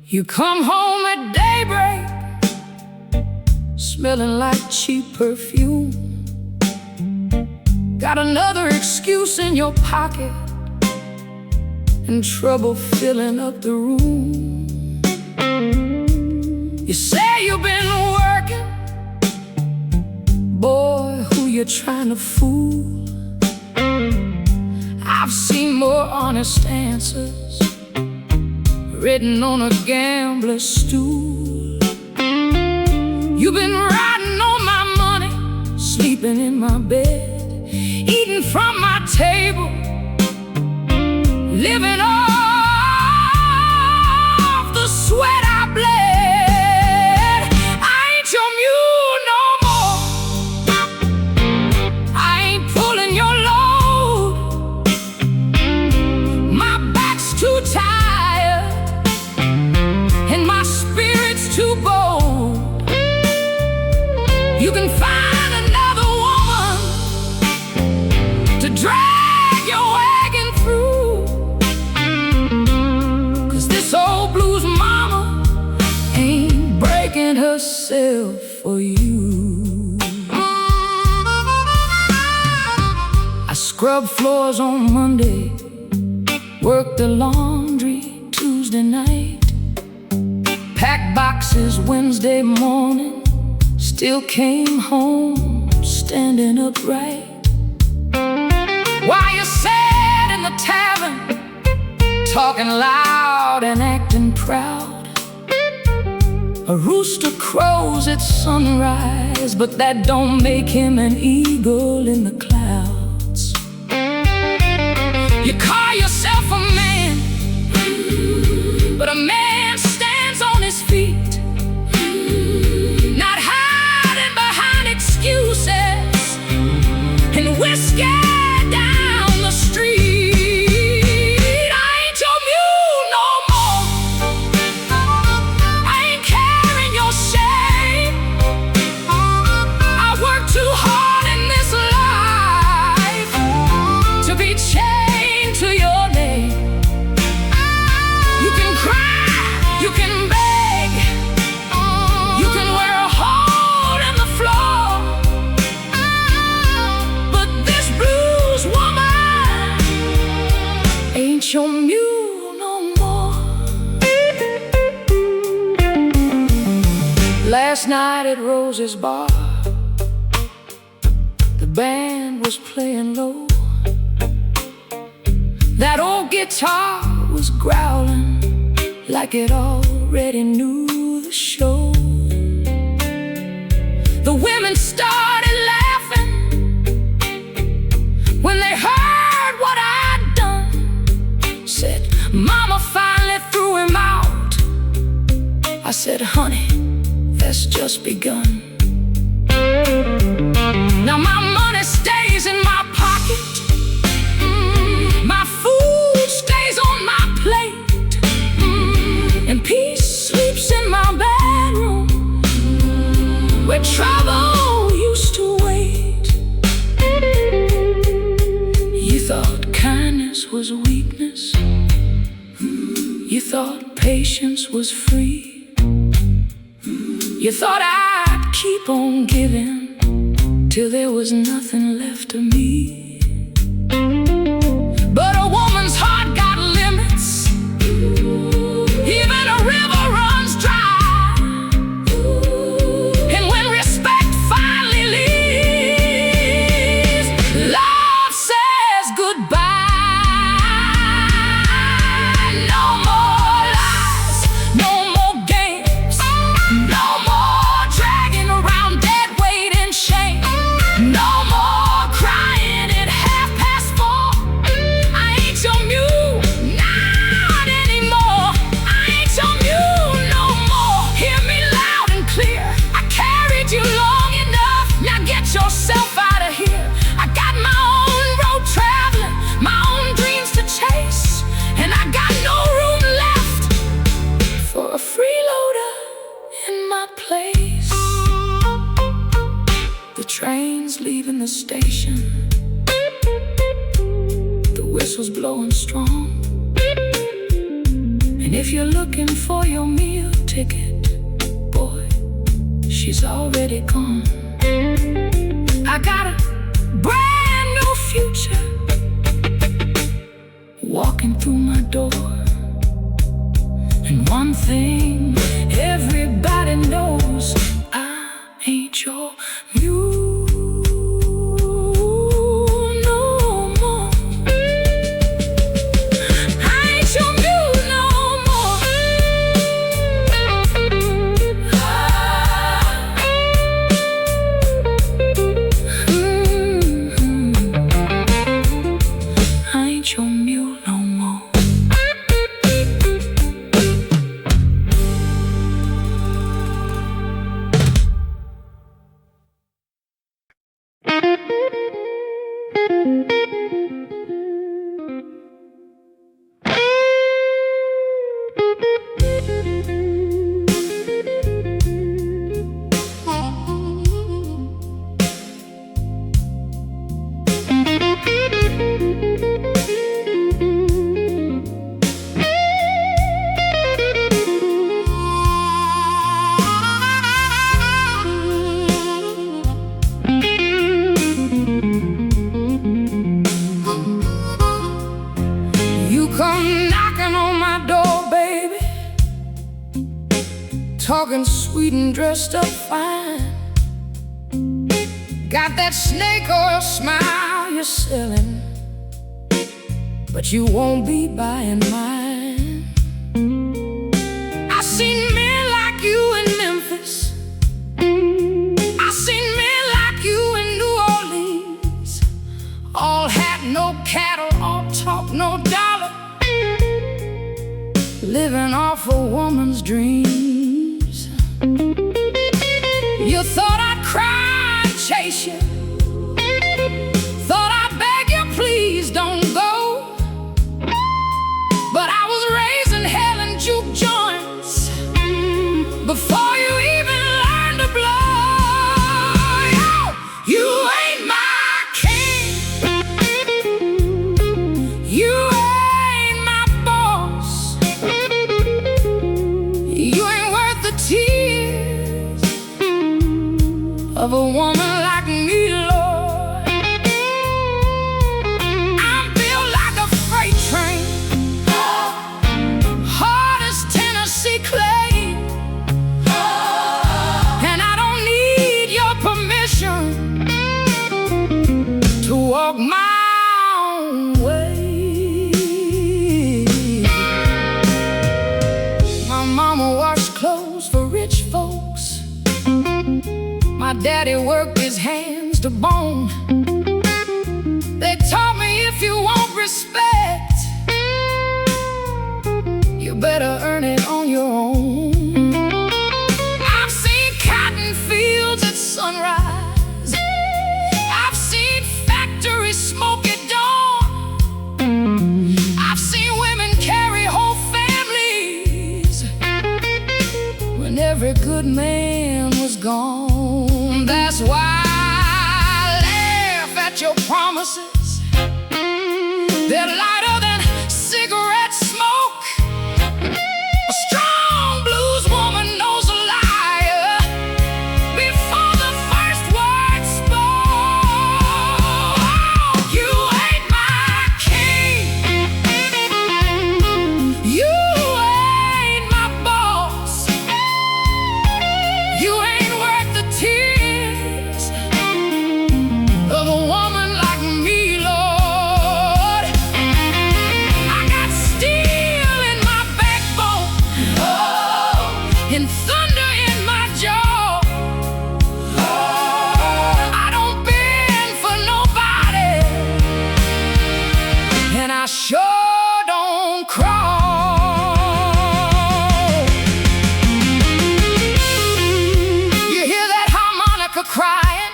You come home at daybreak, smelling like cheap perfume. Got another excuse in your pocket and trouble filling up the room. You say you've been working, boy, who you trying to fool? I've seen more honest answers written on a gambler's stool. You've been riding on my money, sleeping in my bed, eating from my table, living off the sweat I bled. I ain't your mule no more, I ain't pulling your load. My back's too tired and my spirit's too bold. You can find another woman to drag your wagon through, 'cause this old blues mama ain't breaking herself for you. I scrubbed floors on Monday, worked the laundry Tuesday night, packed boxes Wednesday morning, still came home standing upright. While you sat in the tavern, talking loud and acting proud, a rooster crows at sunrise, but that don't make him an eagle in the clouds. You call yourself a man, but a man stands on his feet, not hiding behind excuses and whiskey down the street. I ain't your mule no more, I ain't carrying your shame. I work too hard in this life to be chained to your name. You can cry, you can beg, you can wear a hole in the floor, but this blues woman ain't your mule no more. Last night at Rose's bar, the band was playing low. That old guitar was growling like it already knew the show. The women started laughing when they heard what I'd done. Said, Mama finally threw him out. I said, honey, that's just begun. Now my money stays in my pocket, my food stays on my plate, and peace sleeps in my bedroom where trouble used to wait. You thought kindness was weakness, you thought patience was free, you thought I'd keep on giving till there was nothing left of me. But a woman's heart got limits, even a river runs dry. And when respect finally leaves, love says goodbye. No more lies, no more games, no more dragging around dead weight and shame, no more crying at 4:30. I ain't your mule, not anymore. I ain't your mule no more. Hear me loud and clear, I carried you long enough, now get yourself out of here. I got my own road traveling, my own dreams to chase, and I got no room left for a freeloader in my place. The train's leaving the station, the whistle's blowing strong, And if you're looking for your meal ticket, boy, she's already gone. I got a brand new future walking through my door. And one thing everybody knows, I ain't your mule no more. I ain't your mule no more. I ain't your mule no more. Come knocking on my door, baby, talking sweet and dressed up fine. Got that snake oil smile you're selling, but you won't be buying mine. I seen men like you in Memphis, I seen men like you in New Orleans, all hat, no cattle, all talk, no dollar, living off a woman's dreams. You thought I'd cry and chase you, thought I'd beg you, please don't go. But I was raising hell in juke joints before you even learned to blow. Yo, you ain't my king, you ain't my boss, you ain't worth the tears of a woman like me, Lord. I'm built like a freight train, hard as Tennessee clay, and I don't need your permission to walk my own way. My mama washed clothes for rich folks, my daddy worked his hands to bone. They taught me if you want respect, you better earn it on your own. I've seen cotton fields at sunrise, I've seen factories smoke at dawn, I've seen women carry whole families when every good man was gone. That's why I laugh at your promises, they're lighter than cigarette smoke. A strong blues woman knows a liar before the first word spoke. You ain't my king, you ain't my boss, you ain't worth the tears of a woman like me, Lord. I got steel in my backbone, oh, and thunder in my jaw. I don't bend for nobody, and I sure don't crawl. You hear that harmonica crying?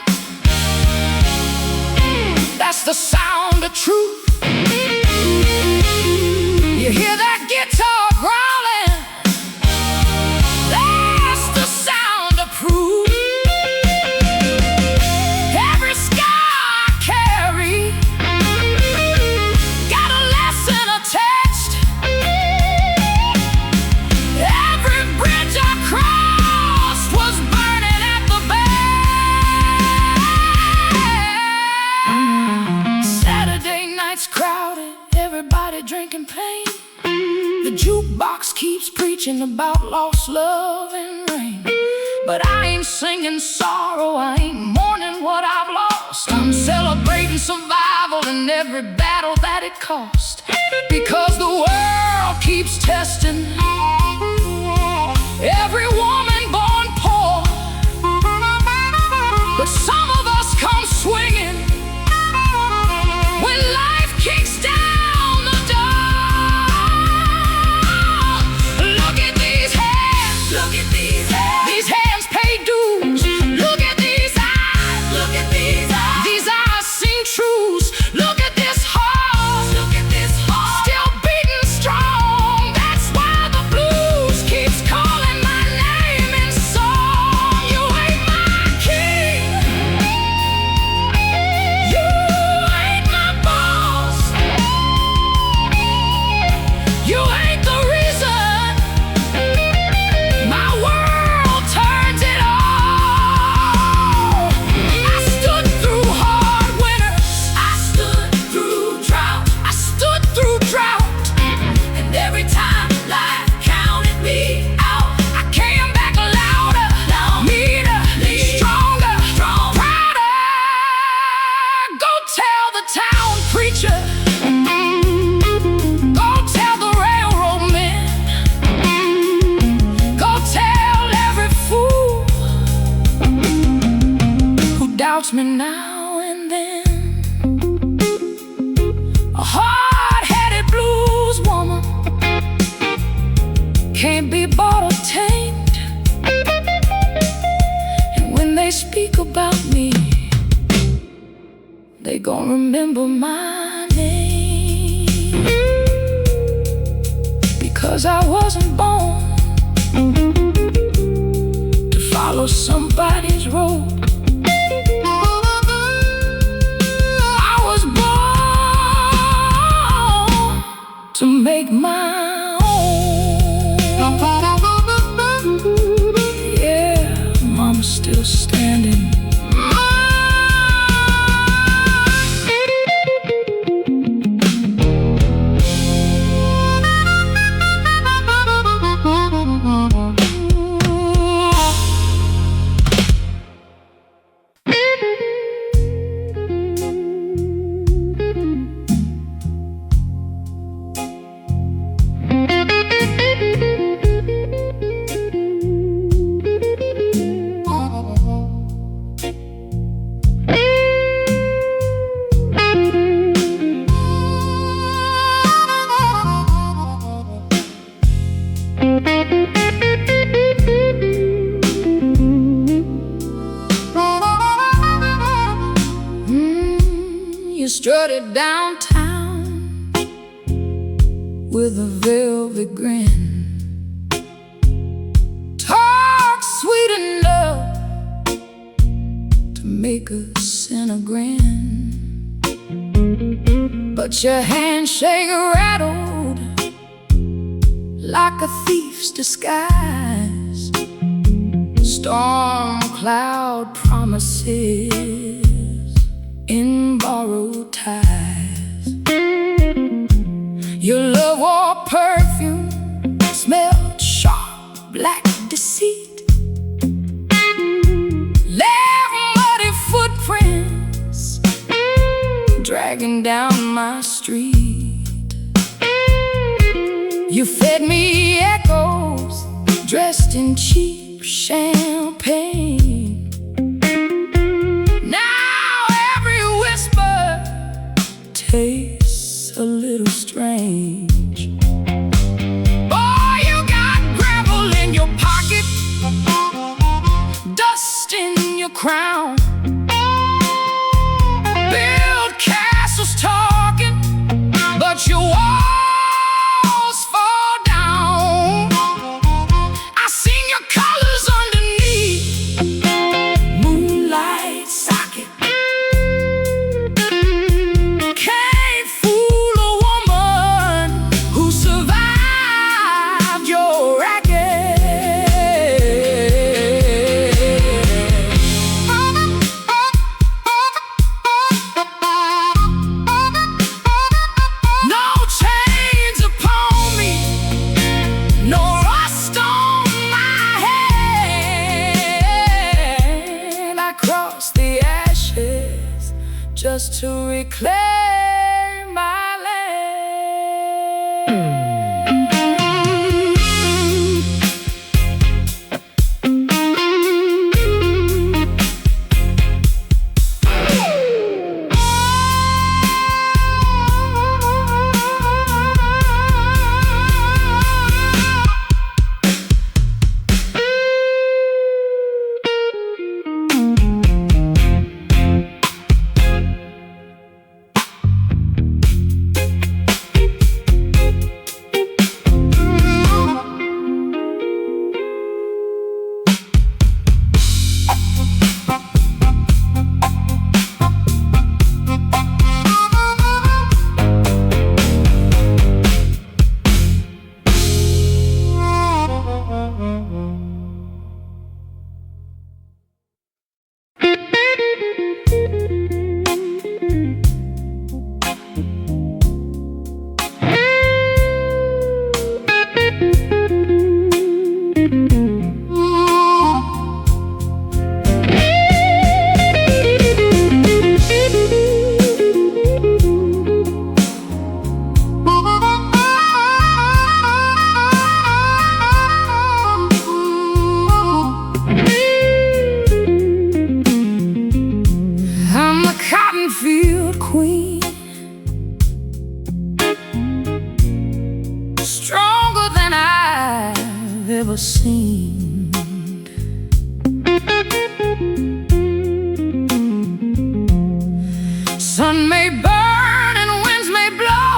That's the sound of truth. You hear that guitar growling? That's the sound of proof. Every scar I carry got a lesson attached. train. The jukebox keeps preaching about lost love and rain. But I ain't singing sorrow, I ain't mourning what I've lost. I'm celebrating survival in every battle that it cost. Because the world keeps testing every woman born poor. But some of us come swinging when life kicks down the door. Look at these hands, look at these hands. These hands pay dues. Look at these eyes, look at these eyes. These eyes sing truths. Look at this heart, look at this heart. Still beating strong. That's why the blues keeps calling my name in song. You ain't my king, you ain't my boss, you ain't the reason my world turns it all. I stood through hard winters, I stood through drought, I stood through drought. And every time life counted me out, I came back louder, meaner, stronger, prouder. Go tell the town preacher, go tell the railroad men, go tell every fool who doubts me now and then. A hard-headed blues woman can't be bought or tamed. And when they speak about me, they gon' remember my name. Because I wasn't born to follow somebody's road. I was born to make my own. Yeah, Mama's still standing. You strutted downtown with a velvet grin, talk sweet enough to make a sinner grin. But your handshake rattled like a thief's disguise. Storm cloud promises in borrowed ties. Your love wore perfume, smelled sharp, black deceit. Left muddy footprints dragging down my street. You fed me echoes dressed in cheap champagne. Now every whisper tastes a little strange. Boy, you got gravel in your pocket, dust in your crown. Build castles talking, but your walls fall down. I seen your colors underneath moonlight socket. Can't fool a woman who survived your racket. No chance. reclaim my land. Field queen, stronger than I've ever seen. Sun may burn and winds may blow,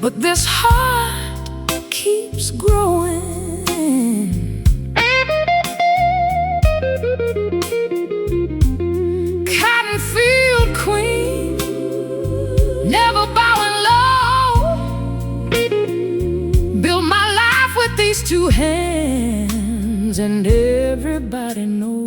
but this heart keeps growing. Never bowing low, build my life with these two hands, and everybody knows.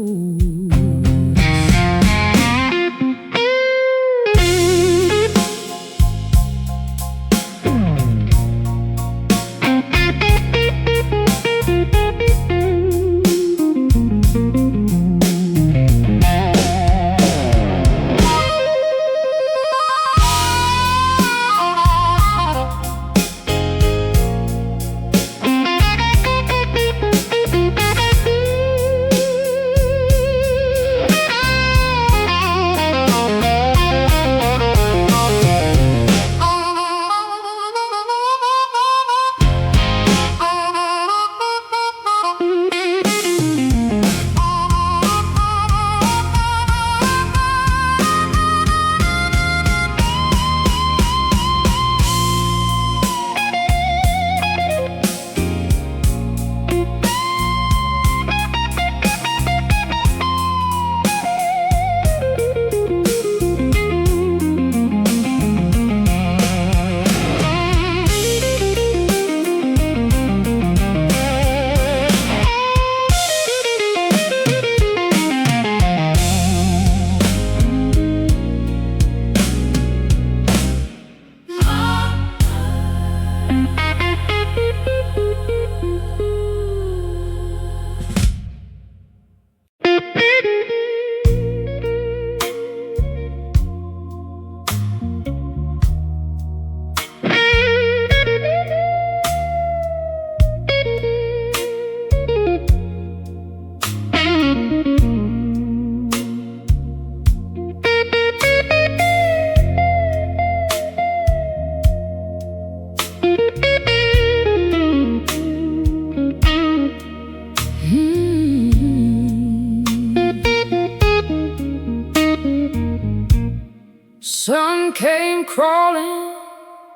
Sun came crawling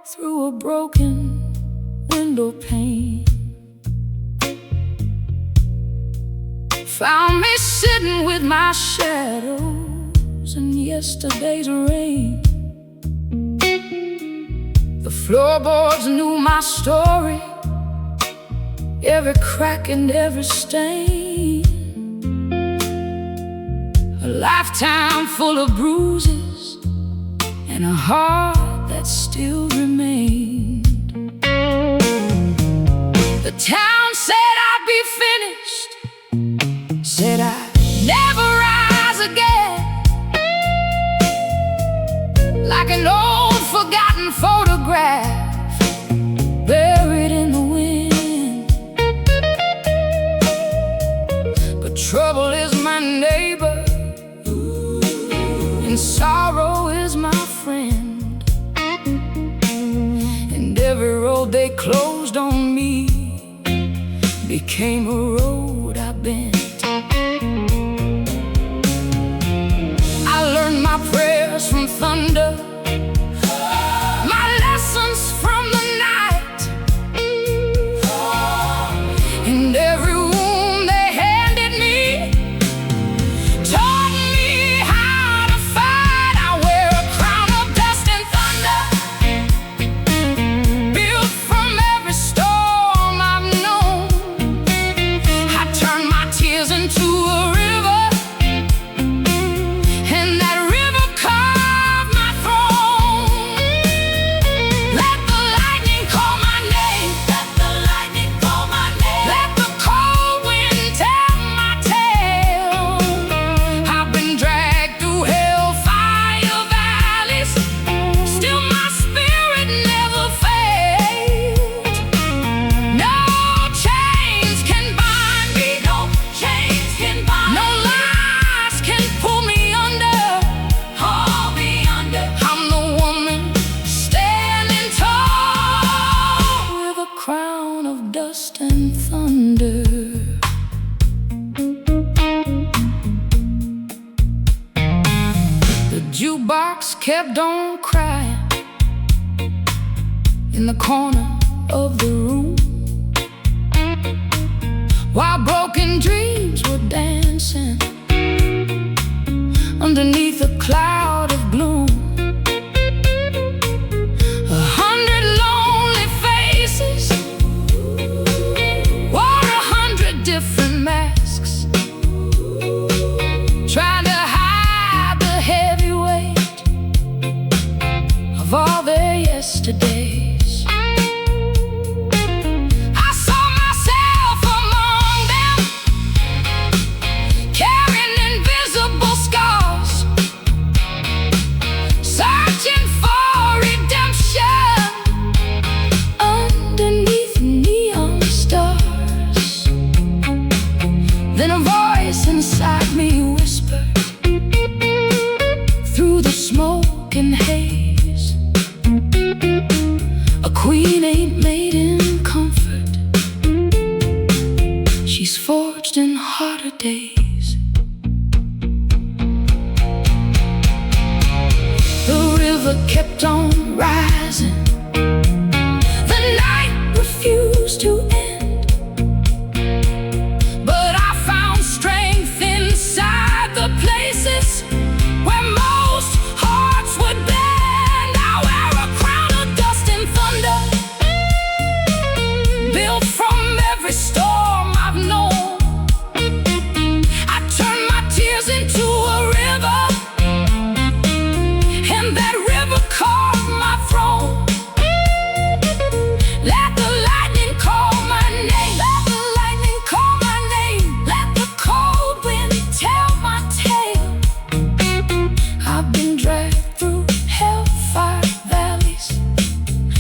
through a broken window pane, found me sitting with my shadows in yesterday's rain. The floorboards knew my story, every crack and every stain. A lifetime full of bruises and a heart that still remained. The town said I'd be finished, said I'd never rise again. road they closed on me became a road I bent. I learned my prayers from thunder, my lessons from the night, and every wound they handed me taught me how to fight. I wear a crown of dust and thunder, built from every storm I've known. I turn my tears into a river, and that river carved my throne. Let the lightning call my name, let the lightning call my name. Let the cold wind tell my tale. I've been dragged through hellfire valleys, still my spirit never failed. No chains can bind me, no chains can bind me. No lies can pull me under, haul me under. I'm the woman standing tall with a crown of dust and thunder. The jukebox kept on crying in the corner of the room, while broken dreams were dancing underneath a cloud of gloom. 100 lonely faces wore 100 different masks, trying to hide the heavy weight of all their yesterdays. I saw myself among them, carrying invisible scars, searching for redemption underneath neon stars. Then a voice inside me whispered through the smoke and haze, a queen ain't made in comfort, she's forged in harder days. The river kept on rising, the night refused to end, but I found strength inside the places where most hearts would bend. I wear a crown of dust and thunder, built from every storm I've known. I turn my tears into a river, and that river carved my throne. Let the lightning call my name, let the lightning call my name. Let the cold wind tell my tale. I've been dragged through hellfire valleys,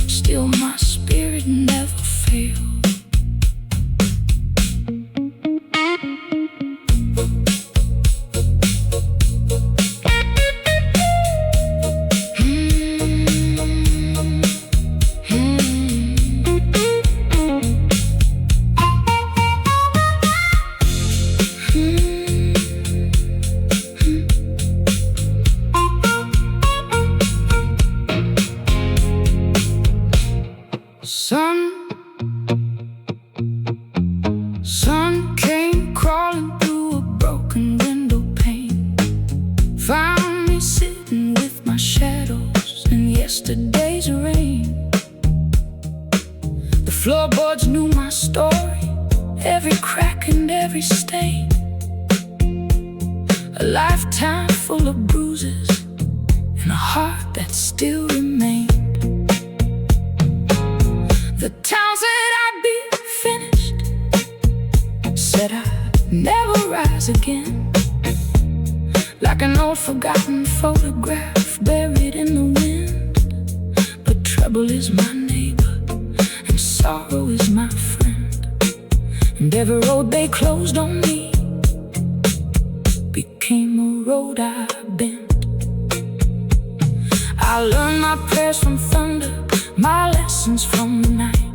still my spirit never failed. Sun came crawling through a broken window pane, found me sitting with my shadows in yesterday's rain. The floorboards knew my story, every crack and every stain, a lifetime full of bruises and a heart that still remained. The town said I'd be finished, said I'd never rise again, like an old forgotten photograph buried in the wind. But trouble is my neighbor, and sorrow is my friend, and every road they closed on me became a road I bent. I learned my prayers from thunder, my lessons from the night,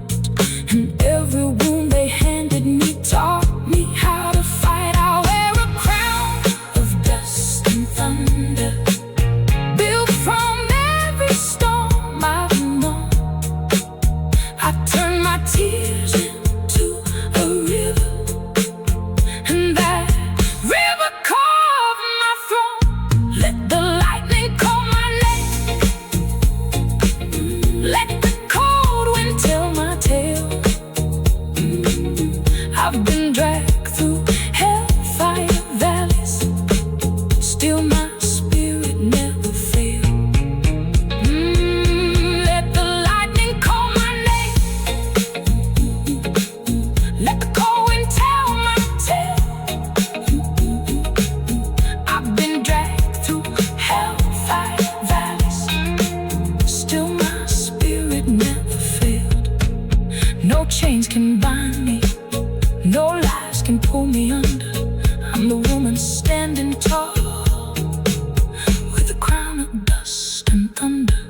chains can bind me, no lies can pull me under. I'm the woman standing tall, with a crown of dust and thunder.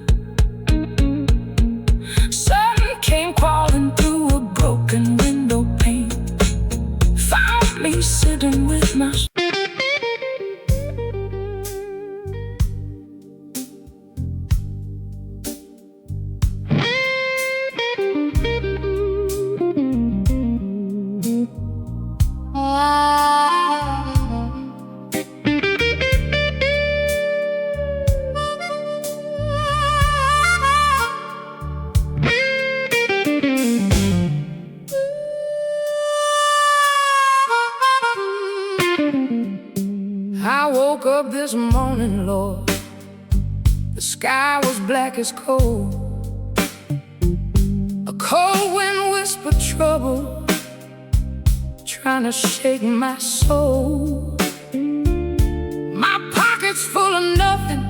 Sun came crawling through a broken window pane, found me sitting with my I woke up this morning, Lord, the sky was black as coal. A cold wind whispered trouble, trying to shake my soul. My pocket's full of nothing,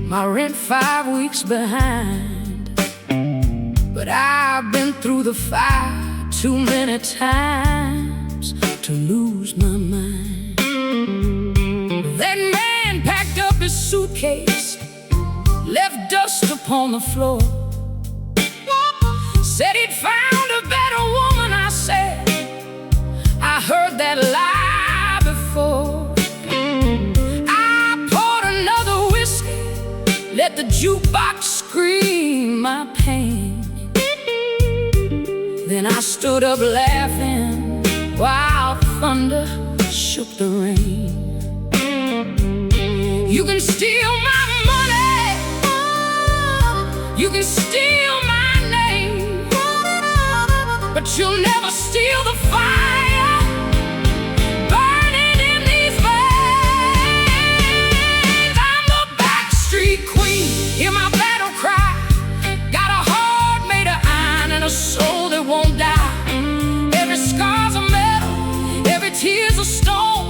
my rent 5 weeks behind. But I've been through the fire too many times to lose my mind. That man packed up his suitcase, left dust upon the floor, said he'd found a better woman. I said, I heard that lie before. I poured another whiskey, let the jukebox scream my pain. Then I stood up laughing while thunder shook the rain. You can steal my money, you can steal my name, but you'll never steal the fire burning in these veins. I'm the backstreet queen, hear my battle cry. Got a heart made of iron and a soul that won't die. Every scar's a metal, every tear's a stone.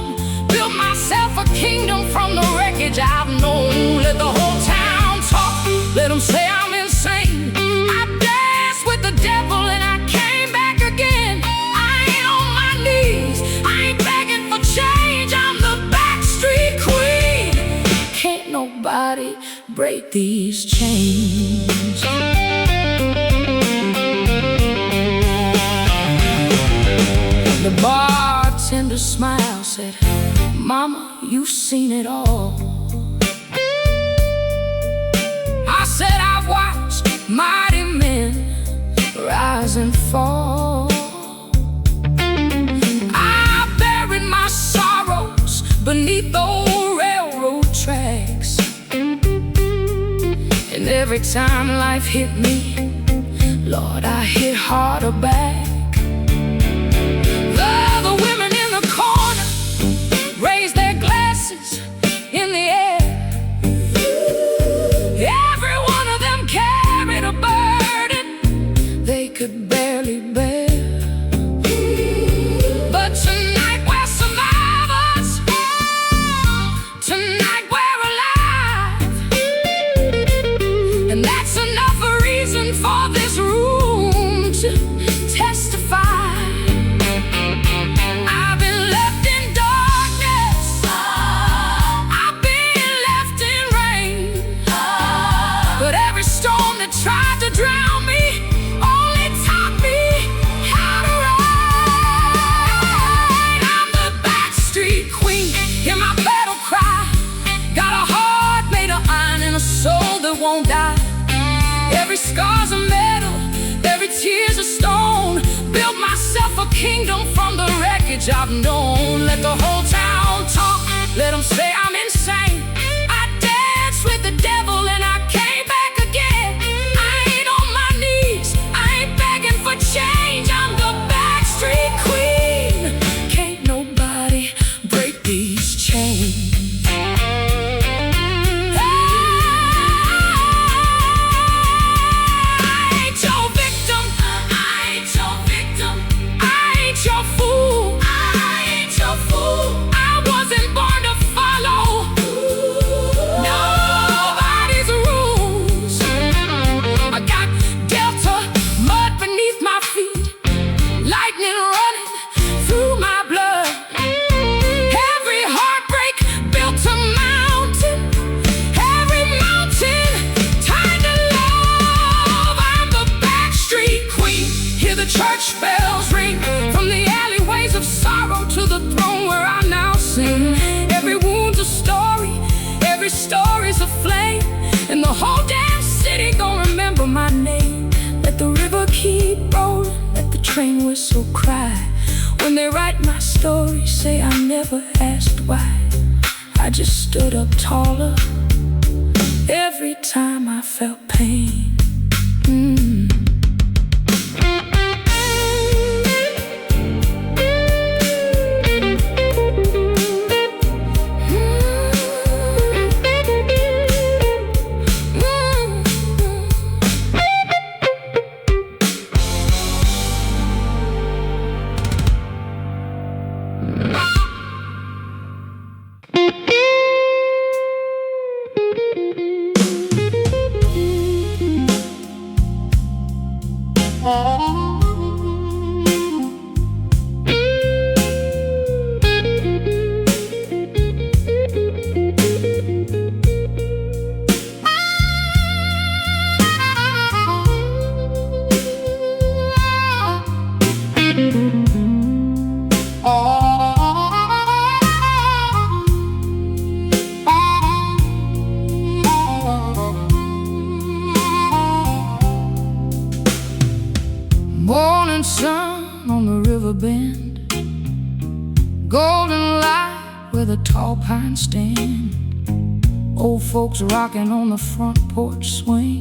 Built myself a kingdom from the wreckage I've known. Let the whole town talk, let them say I'm insane. I danced with the devil and I came back again. I ain't on my knees, I ain't begging for change. I'm the backstreet queen. Can't nobody break these chains. The bartender smiled, said, Mama, you've seen it all. I said, I've watched mighty men rise and fall. I buried my sorrows beneath those railroad tracks, and every time life hit me, Lord, I hit harder back. The women in the corner raised their glasses in the air. Every one of them carried a burden they could barely bear. But tonight we're survivors, tonight we're alive, and that's enough a reason for this room to testify. Tried to drown me, only taught me how to ride. I'm the backstreet queen, hear my battle cry. Got a heart made of iron and a soul that won't die. Every scar's a metal, every tear's a stone. Built myself a kingdom from the wreckage I've known. Let the whole town talk, let them say I'm insane. I danced with the devil and I came back again. Change, I'm the backstreet queen. Can't nobody break these chains. I ain't your victim, I ain't your victim, I ain't your fool, I ain't your fool. I wasn't born to follow nobody's rules. train whistle cry. When they write my story, say I never asked why. I just stood up taller every time I felt pain. Morning sun on the river bend, golden light where the tall pines stand. Old folks rocking on the front porch swing,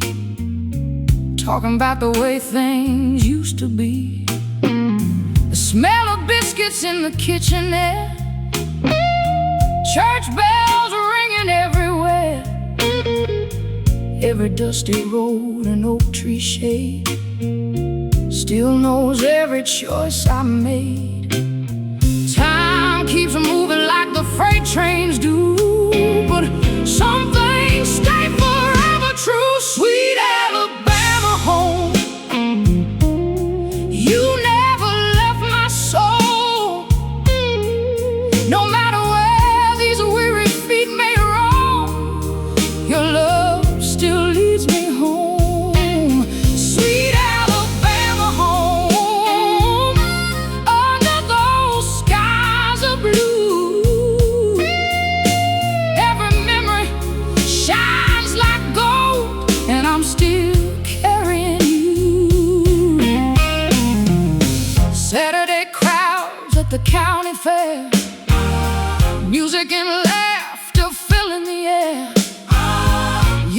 talking about the way things used to be. The smell of biscuits in the kitchen there, church bells ringing everywhere. Every dusty road and oak tree shade still knows every choice I made. Time keeps moving like the freight trains do, but some things stay forever true. Sweet Alabama home, you never left my soul. No matter where these weary feet may roam, your love still leads me home. Sweet Alabama home, under those skies of blue. Every memory shines like gold, and I'm still carrying you. Saturday crowds at the county fair, music and laughter filling the air.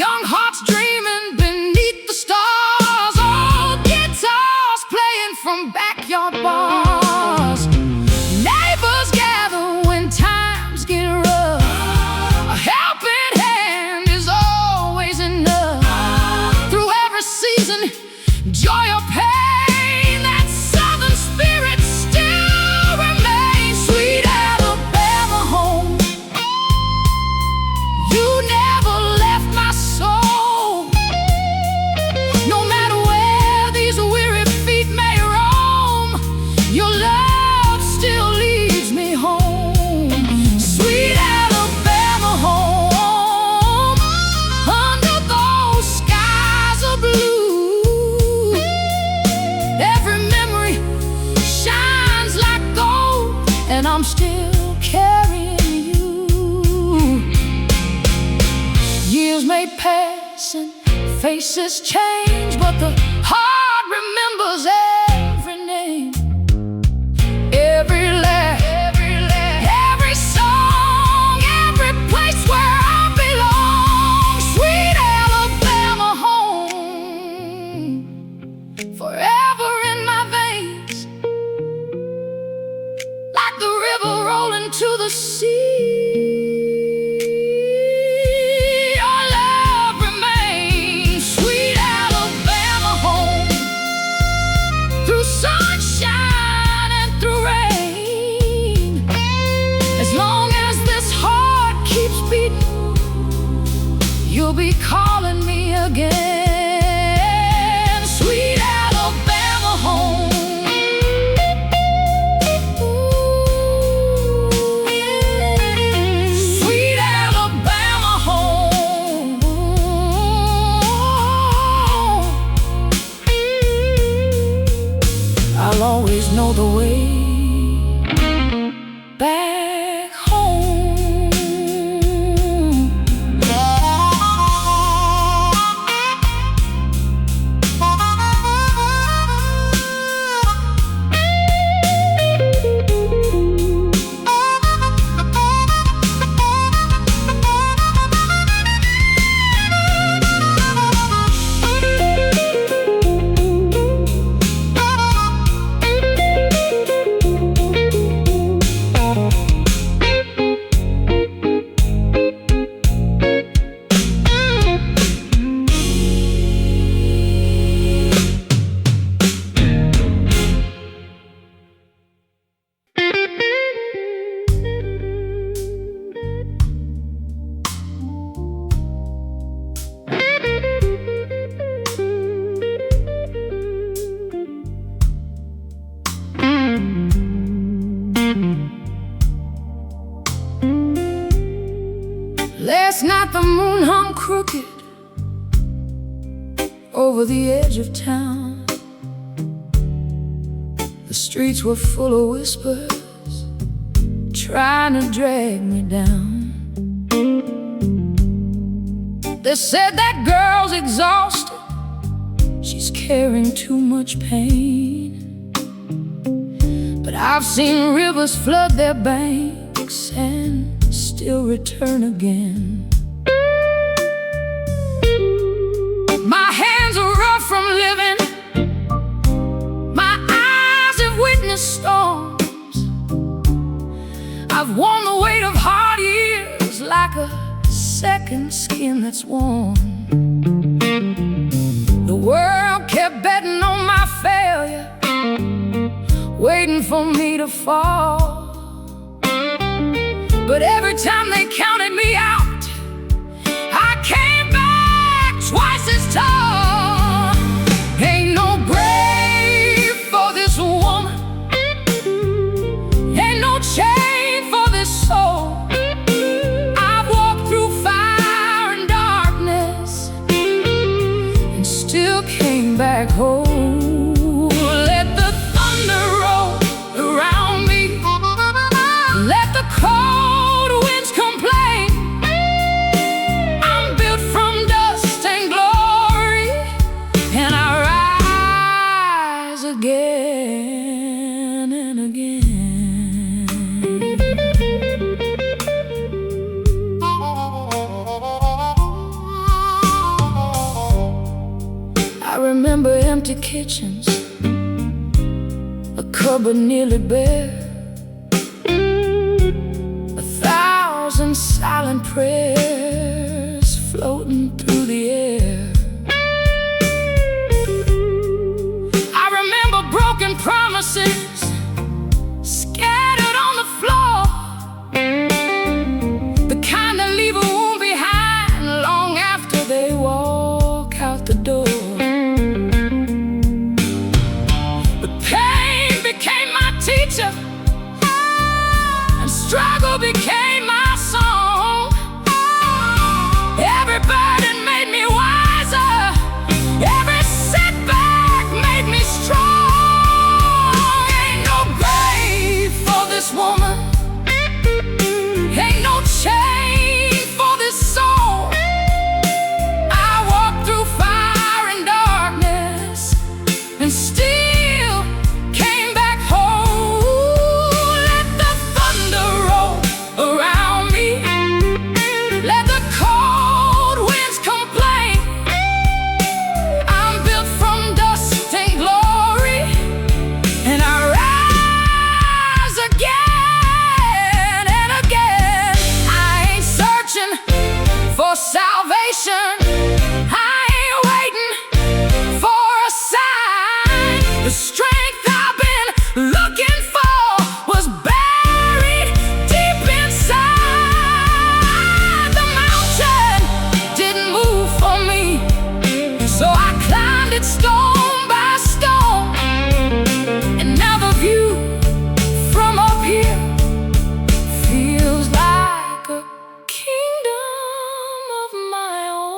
Young hearts dreaming beneath the stars, old guitars playing from backyard bars. Neighbors gather when times get rough, a helping hand is always enough. Through every season, joy or pain, that southern spirit still remains. Sweet Alabama home, you never left my soul. No matter where these weary feet may roam, your love still leads me home. Sweet Alabama home, under those skies of blue. Every memory shines like gold, and I'm still carrying you. Years may pass and faces change, but the heart remembers every name, every laugh, every song, every place where I belong. Sweet Alabama home, forever in my veins, like the river rolling to the sea. Your love remains. Sweet Alabama home, through sunshine and through rain. As long as this heart keeps beating, you'll be calling me again. Sweet Alabama home. Sweet Alabama home, I'll always know the way back home. over the edge of town. The streets were full of whispers, trying to drag me down. They said that girl's exhausted, she's carrying too much pain. But I've seen rivers flood their banks and still return again. My hands are rough from living, my eyes have witnessed storms. I've worn the weight of hard years like a second skin that's warm. The world kept betting on my failure, waiting for me to fall. But every time they counted me out, I came back twice as tall. Ain't no grave for this woman, ain't no chain for this soul. I've walked through fire and darkness and still came back home. Let the thunder roll around me, let the cold winds complain. I'm built from dust and glory, and I rise again and again. I remember empty kitchens, a cupboard nearly bare, 1,000 silent prayers floating through the air. I remember broken promises scattered on the floor, the kind that leave a wound behind long after they walk out the door. But pain became my teacher, and struggle became my song. Every burden made me wiser, every setback made me strong. Ain't no grave for this woman, ain't no chain for this soul. I walked through fire and darkness and still came back home. Let the thunder roll around me, let the cold winds complain. I'm built from dust and glory, and I rise again and again. I ain't searching for salvation, I ain't waiting for a sign. The strength I've been looking for was buried deep inside. The mountain didn't move for me, so I climbed it stone by stone. And now the view from up here feels like a kingdom of my own.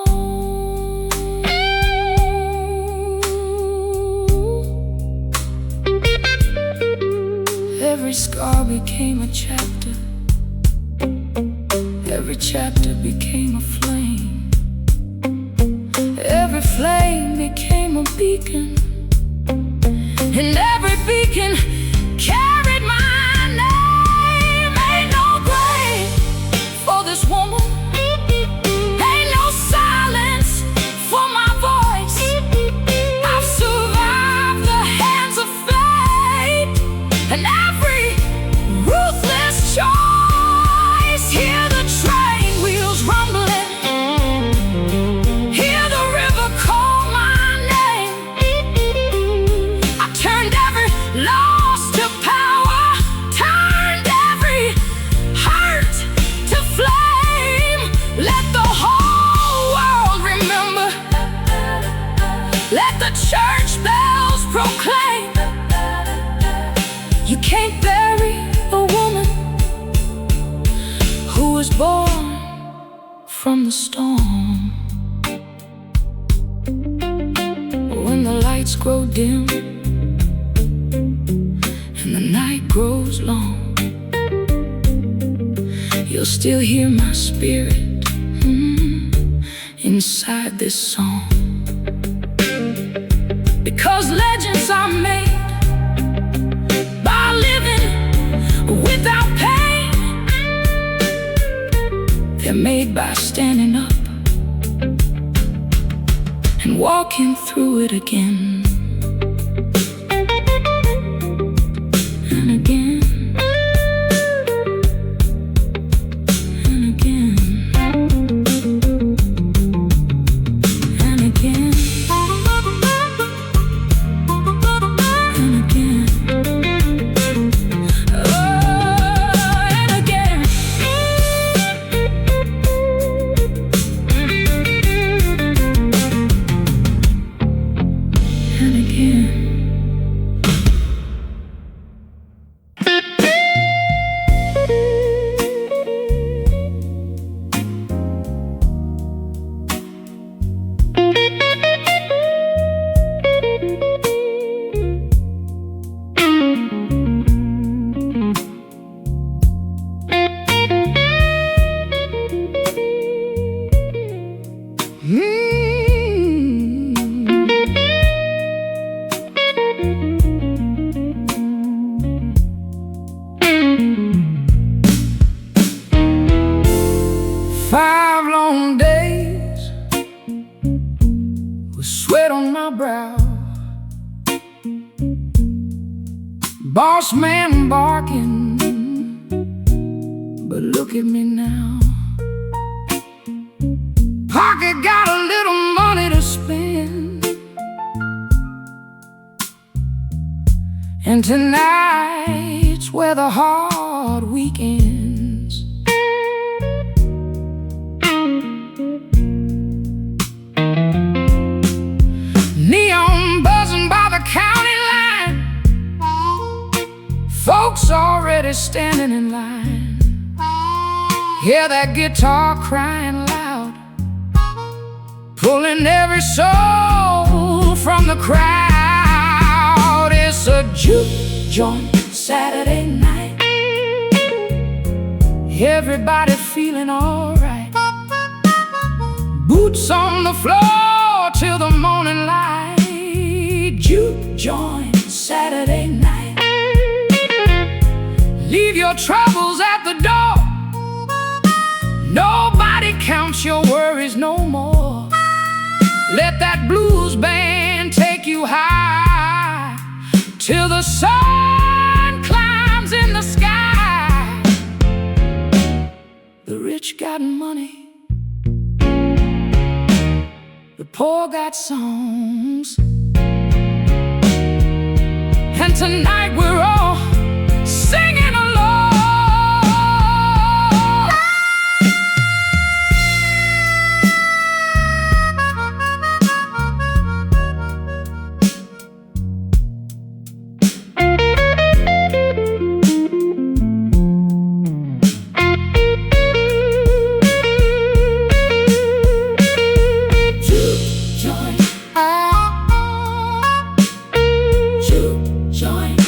Every scar became a chapter, every chapter became a flame, every flame became a beacon, and every beacon carried my name. Ain't no grave for this woman, ain't no silence for my voice. I've survived the hands of fate and every ruthless choice. Hear the train wheels rumbling, hear the river call my name. I turned every loss to power, turned every hurt to flame. Let the whole world remember, let the church bells proclaim. You can't bury a woman who was born from the storm. lights grow dim and the night grows long, you'll still hear my spirit inside this song. Because legends are made by living without pain. They're made by standing up and walking through it again and again and again and again and again. Oh, and again. And again. Five long days with sweat on my brow, boss man barking, but look at me now. Pocket got a little money to spend, and tonight's where the hard week ends. Neon buzzing by the county line, folks already standing in line. Hear that guitar crying loud, pulling every soul from the crowd. It's a juke joint Saturday night, everybody feeling alright. Boots on the floor till the morning light. Juke joint Saturday night. Leave your troubles at the door, nobody counts your worries no more. Let that blues band take you high till the sun climbs in the sky. The rich got money, the poor got songs, and tonight we're all singing along. Juke joint,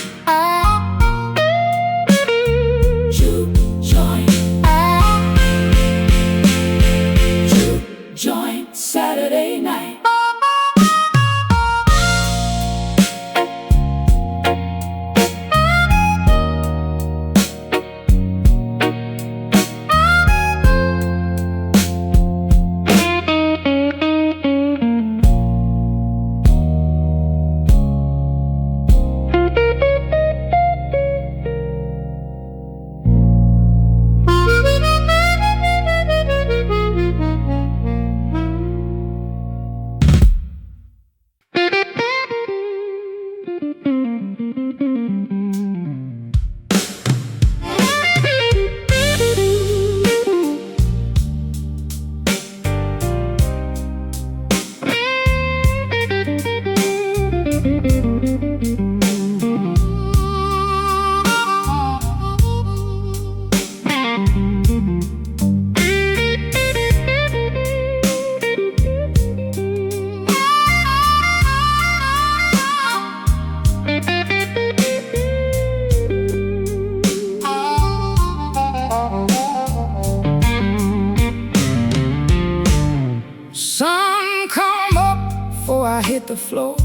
the floor.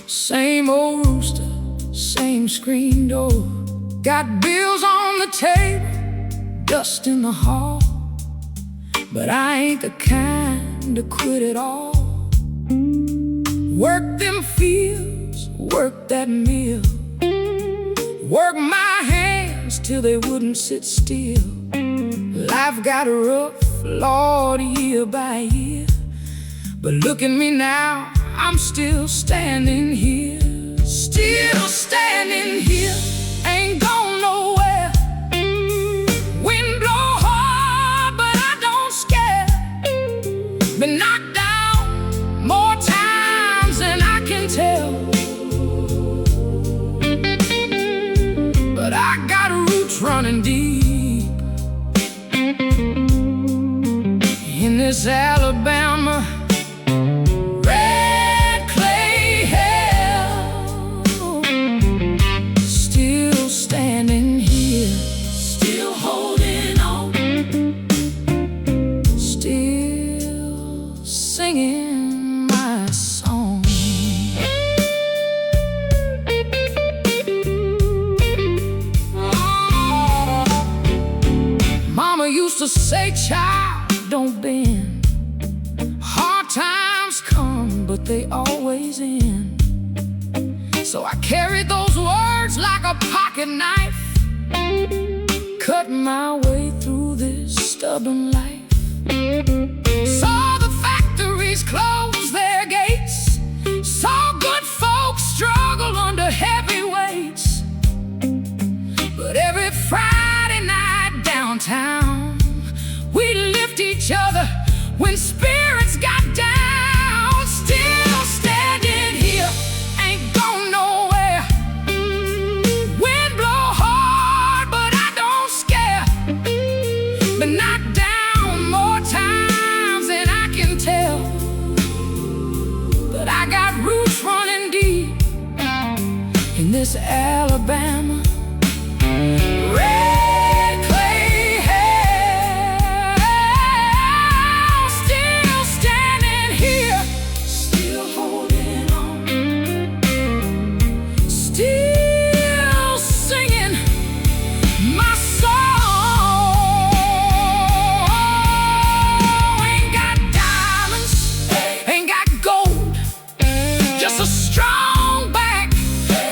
Same old rooster, same screen door. Got bills on the table, dust in the hall, but I ain't the kind to quit it all. Work them fields, work that mill, work my hands till they wouldn't sit still. Life got rough, Lord, year by year, but look at me now, I'm still standing here. Still standing here, ain't gone nowhere. Wind blow hard, but I don't scare. Been knocked down more times than I can tell, but I got roots running deep in this Alabama red clay hell. Still standing here, still holding on, still singing my song. Mama used to say, child, don't bend. Hard times come, but they always end. So I carried those words like a pocket knife, cut my way through this stubborn life. Saw the factories close their gates, saw good folks struggle under heavy weights. But every Friday night downtown, we lift each other when spirits got down. Still standing here, ain't gone nowhere. Wind blow hard, but I don't scare. Been knocked down more times than I can tell, but I got roots running deep in this Alabama red clay hell. Still standing here, still holding on, still singing my song. Ain't got diamonds, ain't got gold, just a strong back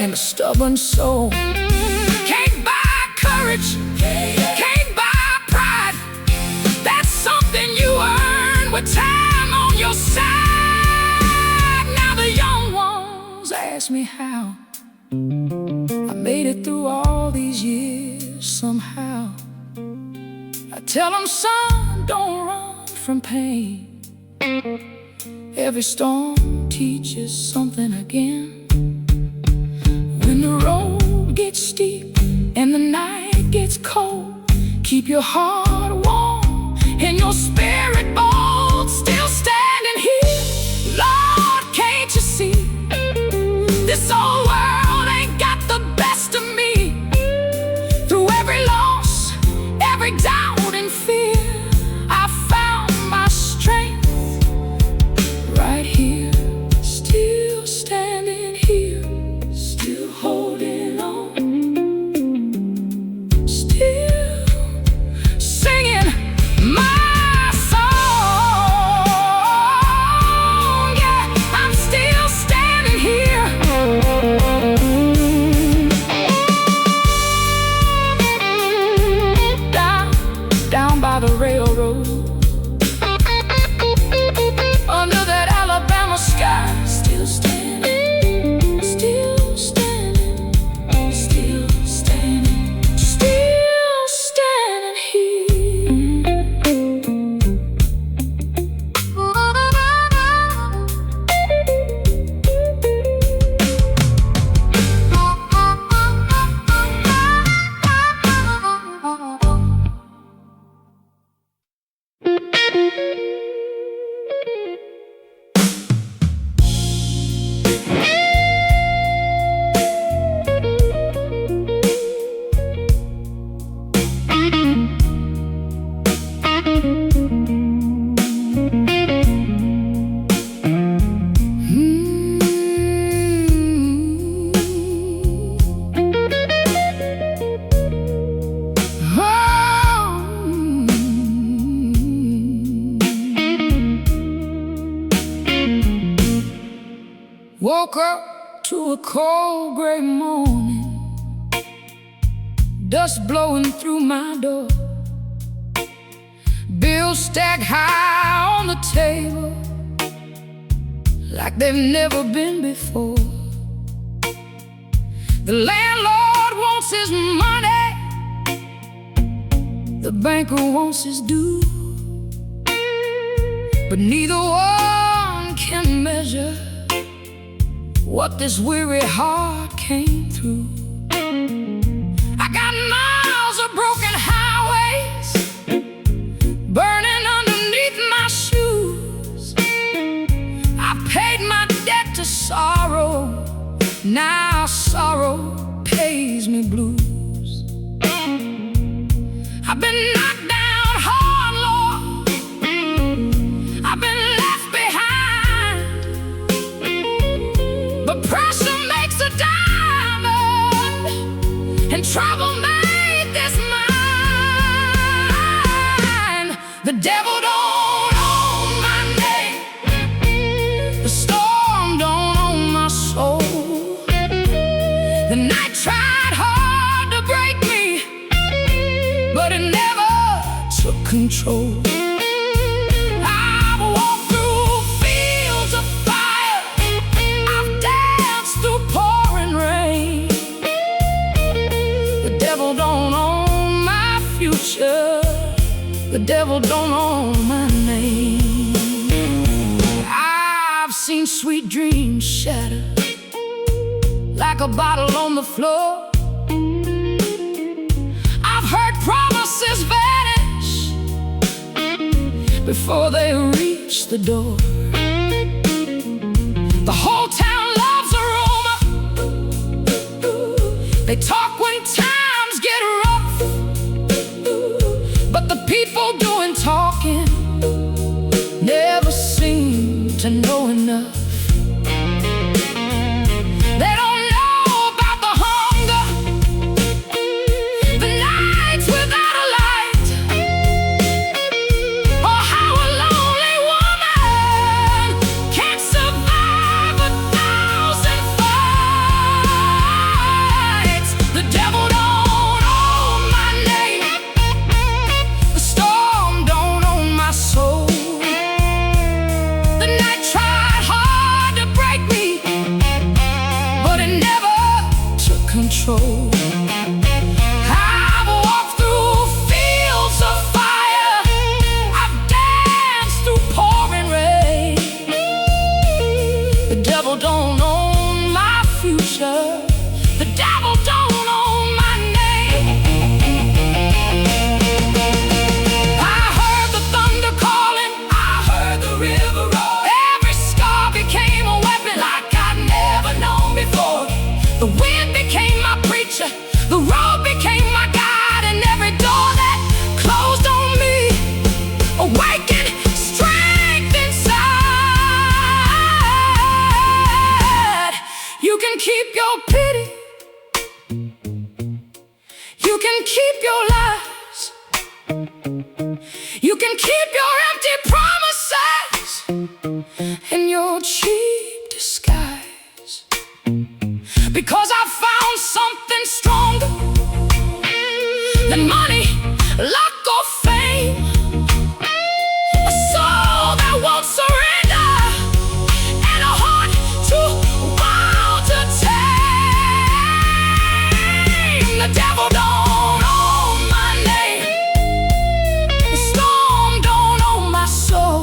and a stubborn soul. Can't buy courage, can't buy pride. That's something you earn with time on your side. Now the young ones ask me how I made it through all these years somehow. I tell them, son, don't run from pain. Every storm teaches something again. When the road gets steep and the night gets cold, keep your heart warm and your spirit bold. Still standing here, Lord, can't you see? This old world ain't got the best of me. Through every loss, every doubt and fear, I found my strength right here. Still standing here, still holding on, still singing Woke up to a cold gray morning, dust blowing through my door, bills stacked high on the table like they've never been before. The landlord wants his money, the banker wants his due, but neither one can measure what this weary heart came through. I got miles of broken highways burning underneath my shoes. I paid my debt to sorrow, now sorrow pays me blues. I've been knocked down hard, Lord, I've been left behind, but pressure makes a diamond, and trouble made this mine. The devil don't own my name, the storm don't own my soul. The night tried hard to break me, but it never took control. I've walked through fields of fire, I've danced through pouring rain. The devil don't own my future, the devil don't own my name. I've seen sweet dreams shatter like a bottle on the floor. I've heard promises vanish before they reach the door. The whole town loves a rumor, they talk when times get rough, but the people doing talking never seem to know enough. I've walked through fields of fire, I've danced through pouring rain. The devil don't own my future, the devil don't own my name. I heard the thunder calling, I heard the river roar. Every scar became a weapon like I'd never known before. The wind became my preacher, the road became my guide, and every door that closed on me awakened strength inside. You can keep your pity, you can keep your lies, you can keep your empty promises and your cheap disguise, because I found something stronger than money, luck, or fame. A soul that won't surrender, and a heart too wild to tame. The devil don't own my name, the storm don't own my soul.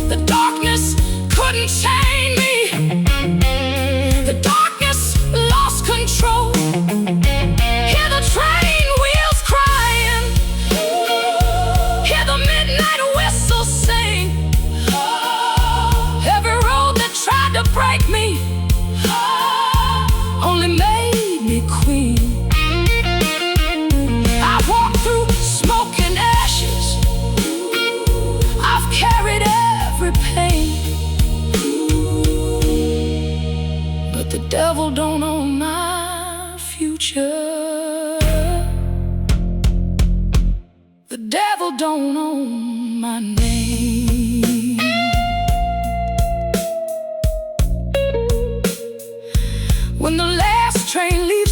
The darkness couldn't chain me, the darkness lost control. Hear the train wheels crying, hear the midnight whistle sing. Every road that tried to break me only made me queen. I've walked through smoke and ashes, I've carried every pain, but the devil don't own my future, the devil don't own my name.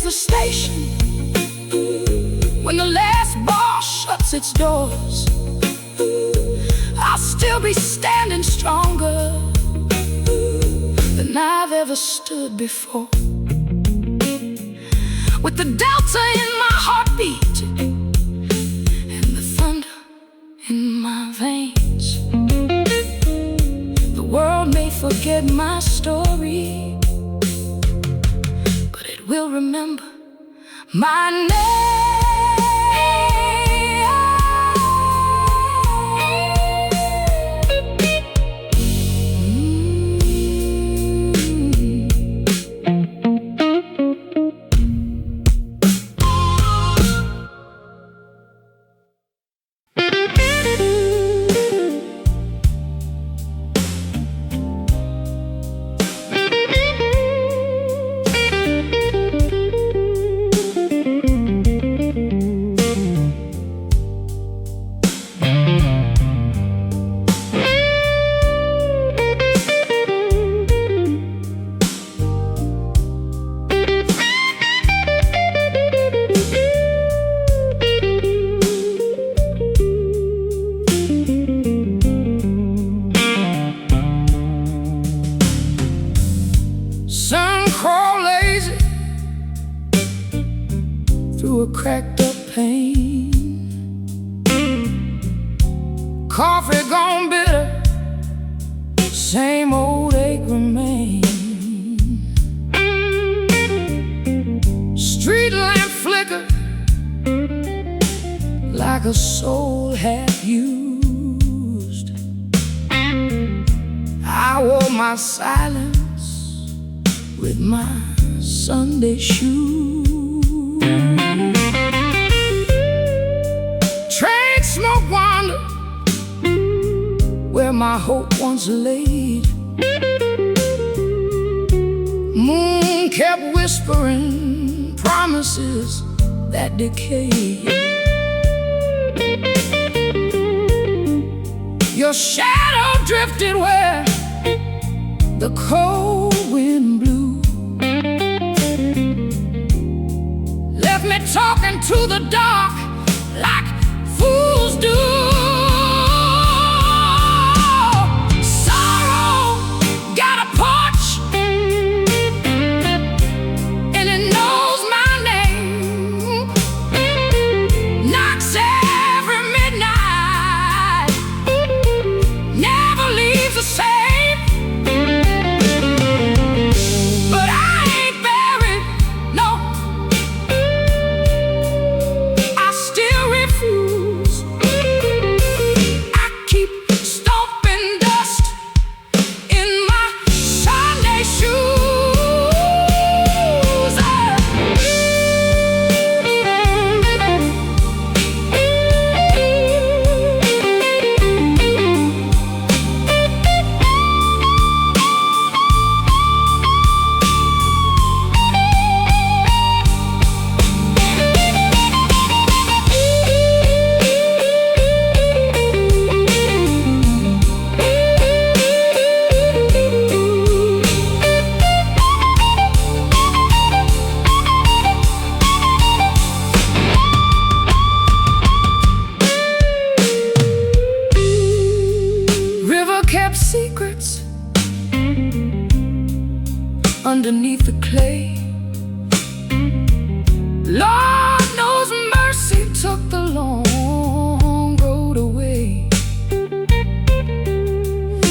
the station, when the last bar shuts its doors, I'll still be standing stronger than I've ever stood before. With the delta in my heartbeat and the thunder in my veins, the world may forget my story, but it will remember my name. Through a cracked up pane, coffee gone bitter, same old ache remains. Street lamp flicker like a soul half used. I wore my silence with my Sunday shoes. Train smoke wander where my hope once laid. Moon kept whispering promises that decayed. Your shadow drifted where the cold wind blew, left me talking to the dark like fools do. Sorrow got a porch and it knows my name, knocks every midnight, never leaves the same. But I ain't buried, no, I still refuse. I keep stomping dust in my Sunday shoes. River kept secrets underneath the clay. Lord knows mercy took the long road away.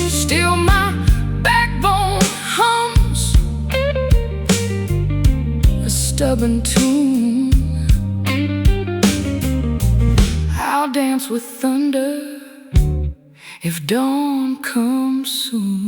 Still my backbone hums a stubborn tune. I'll dance with thunder if dawn comes soon.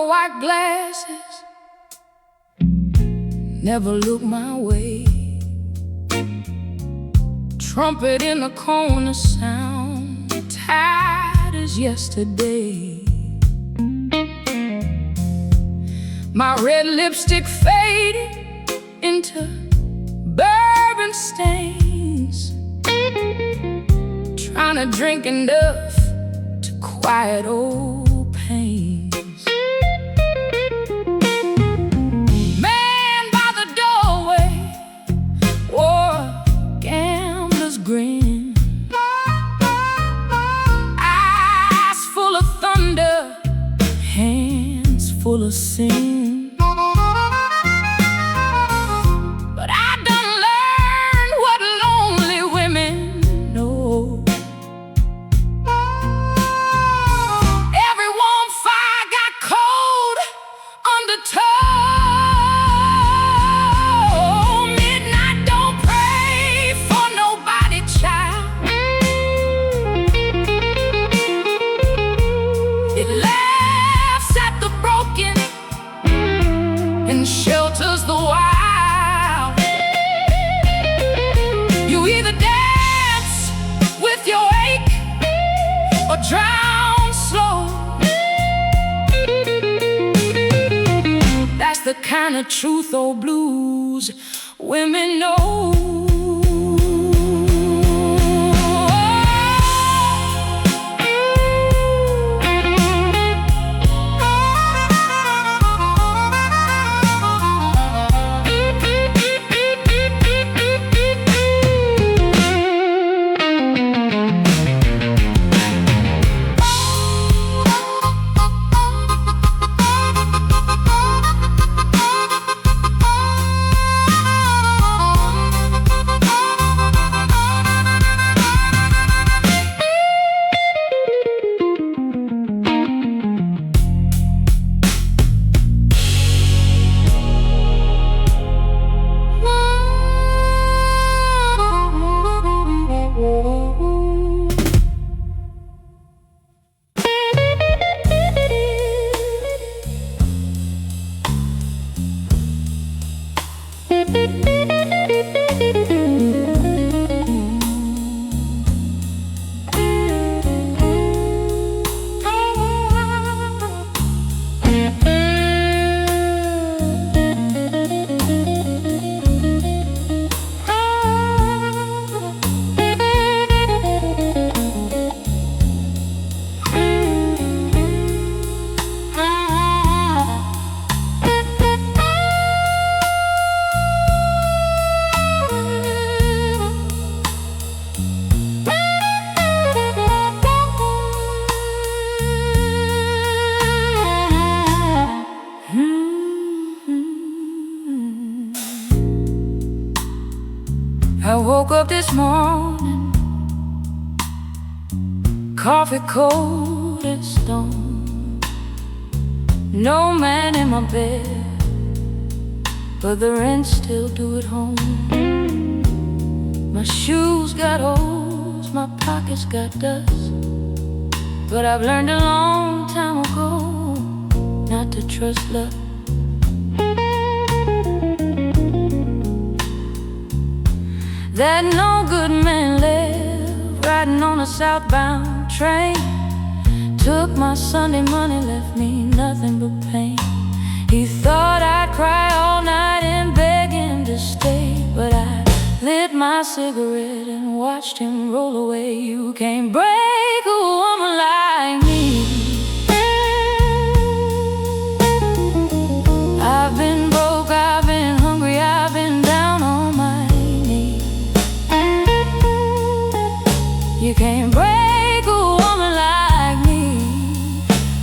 white glasses, never look my way. Trumpet in the corner sound, tired as yesterday. My red lipstick faded into bourbon stains, trying to drink enough to quiet old pains. Man by the doorway wore a gambler's grin, eyes full of thunder, hands full of sin. Shelters the wild. You either dance with your ache or drown slow. That's the kind of truth old blues women know. I woke up this morning, coffee cold and stone. No man in my bed, but the rent still due at home. My shoes got holes, my pockets got dust, but I've learned a long time ago not to trust luck. That no good man lived riding on a southbound train. Took my Sunday money, left me nothing but pain. He thought I'd cry all night and beg him to stay, but I lit my cigarette and watched him roll away. You can't break a woman like me. I've been broke, I've been hungry, I've been down on my knees. You can't break a woman like me.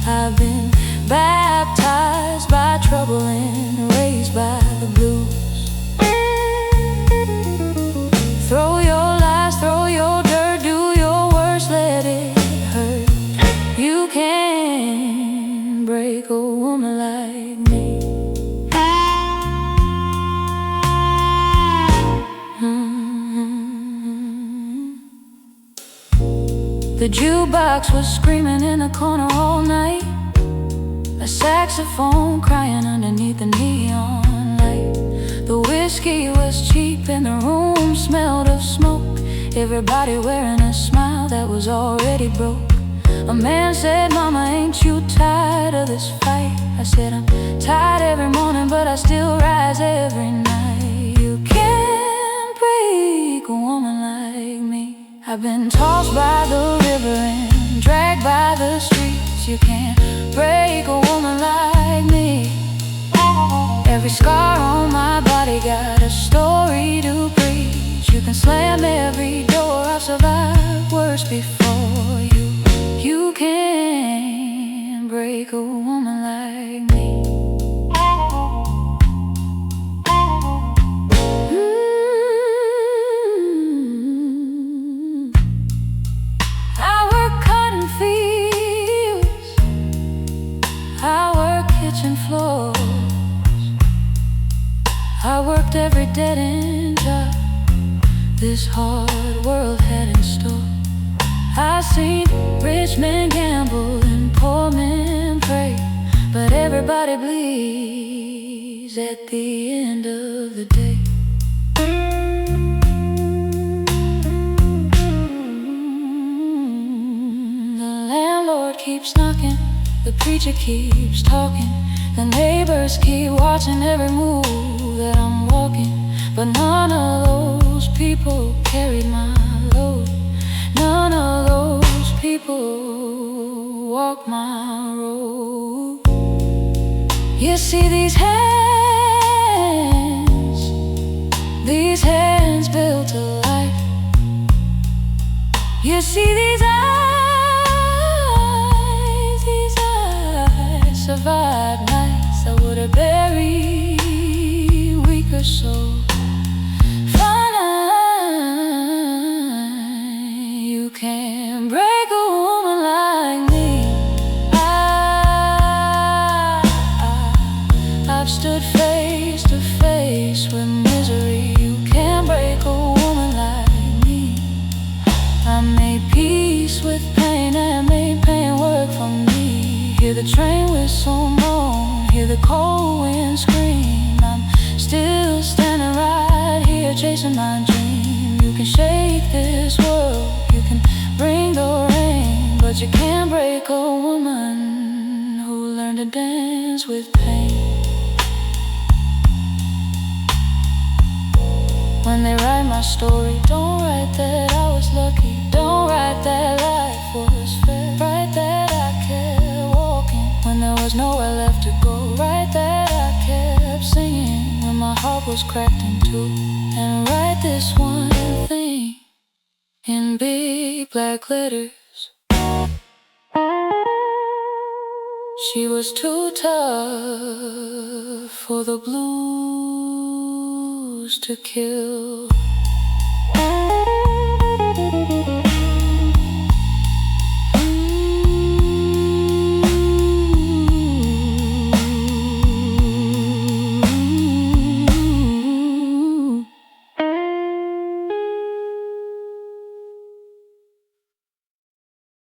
I've been baptized by trouble and raised by the blues. Throw your lies, throw your dirt, do your worst, let it hurt. You can't break a woman like me. The jukebox was screaming in the corner all night, a saxophone crying underneath the neon light. The whiskey was cheap and the room smelled of smoke. Everybody wearing a smile that was already broke. A man said, "Mama, ain't you tired of this fight?" I said, "I'm tired every morning, but I still rise every night." You can't break a woman like me. I've been tossed by the river and dragged by the streets. You can't break a woman like me. Every scar on my body got a story to preach. You can slam every door, I've survived worse before you. You can't break a woman like me. I work cotton fields, I work kitchen floors, I worked every dead-end job this hard world had in store. I seen rich men gamble and poor men pray, but everybody bleeds at the end of the day. The landlord keeps knocking, the preacher keeps talking, the neighbors keep watching every move that I'm walking, but none of those people carried my load. None of those people walk my road. You see these hands built to life. You see these eyes survive nights that would have buried weaker souls. You can't break a woman like me. I've stood face to face with misery. You can't break a woman like me. I made peace with pain and made pain work for me. Hear the train whistle moan, hear the cold wind scream. I'm still standing right here chasing my dream. You can shake this world, you can bring the rain, but you can't break a woman who learned to dance with pain. When they write my story, don't write that I was lucky. Don't write that life was fair. Write that I kept walking when there was nowhere left to go. Write that I kept singing when my heart was cracked in two. And write this one thing in big black letters: she was too tough for the blues to kill.